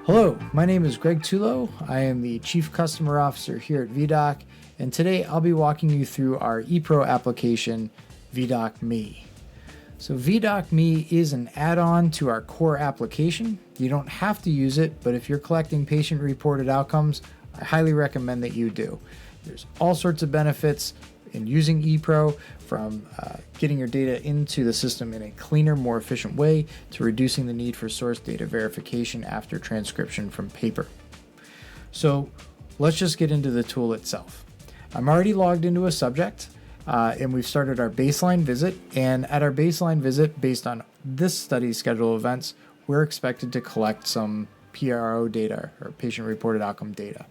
Hello, my name is Greg Tulo. I am the Chief Customer Officer here at Viedoc, and today I'll be walking you through our ePro application, Viedoc Me. So Viedoc Me is an add-on to our core application. You don't have to use it, but if you're collecting patient-reported outcomes, I highly recommend that you do. There's all sorts of benefits in using ePro, from getting your data into the system in a cleaner, more efficient way, to reducing the need for source data verification after transcription from paper. So let's just get into the tool itself. I'm already logged into a subject, and we've started our baseline visit. And at our baseline visit, based on this study's schedule of events, we're expected to collect some PRO data, or patient-reported outcome data.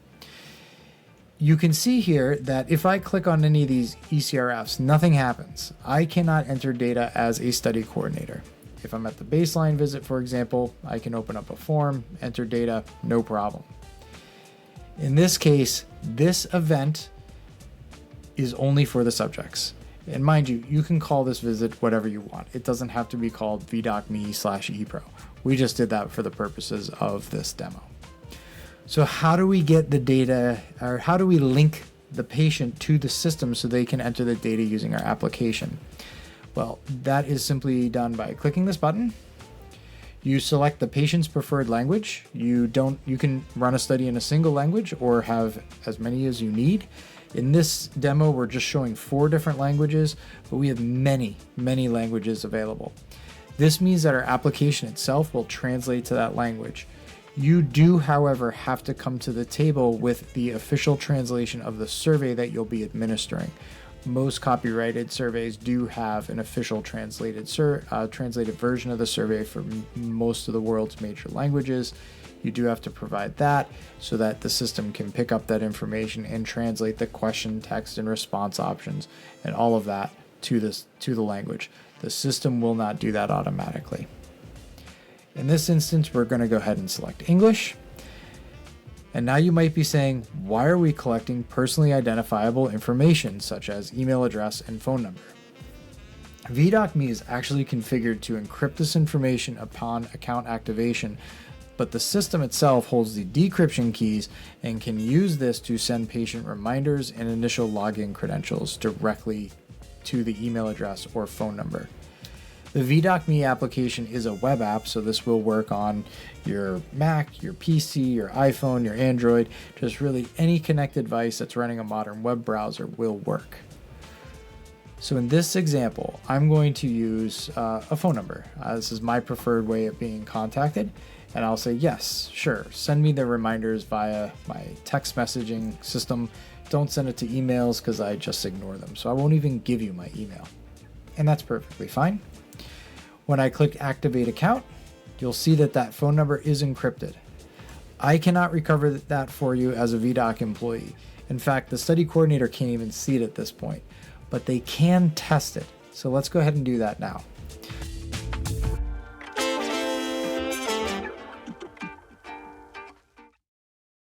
You can see here that if I click on any of these ECRFs, nothing happens. I cannot enter data as a study coordinator. If I'm at the baseline visit, for example, I can open up a form, enter data, no problem. In this case, this event is only for the subjects. And mind you, you can call this visit whatever you want. It doesn't have to be called Viedoc Me /ePro. We just did that for the purposes of this demo. So how do we get the data, or how do we link the patient to the system so they can enter the data using our application? Well, that is simply done by clicking this button. You select the patient's preferred language. You can run a study in a single language or have as many as you need. In this demo, we're just showing 4 different languages, but we have many languages available. This means that our application itself will translate to that language. You do, however, have to come to the table with the official translation of the survey that you'll be administering. Most copyrighted surveys do have an official translated version of the survey for most of the world's major languages. You do have to provide that so that the system can pick up that information and translate the question, text, and response options and all of that to the language. The system will not do that automatically. In this instance, we're going to go ahead and select English. And now you might be saying, why are we collecting personally identifiable information such as email address and phone number? Viedoc Me is actually configured to encrypt this information upon account activation, but the system itself holds the decryption keys and can use this to send patient reminders and initial login credentials directly to the email address or phone number. The Viedoc Me application is a web app, so this will work on your Mac, your PC, your iPhone, your Android. Just really any connected device that's running a modern web browser will work. So in this example, I'm going to use a phone number. This is my preferred way of being contacted. And I'll say, yes, sure, send me the reminders via my text messaging system. Don't send it to emails because I just ignore them. So I won't even give you my email. And that's perfectly fine. When I click Activate Account, you'll see that that phone number is encrypted. I cannot recover that for you as a Viedoc employee. In fact, the study coordinator can't even see it at this point, but they can test it. So let's go ahead and do that now.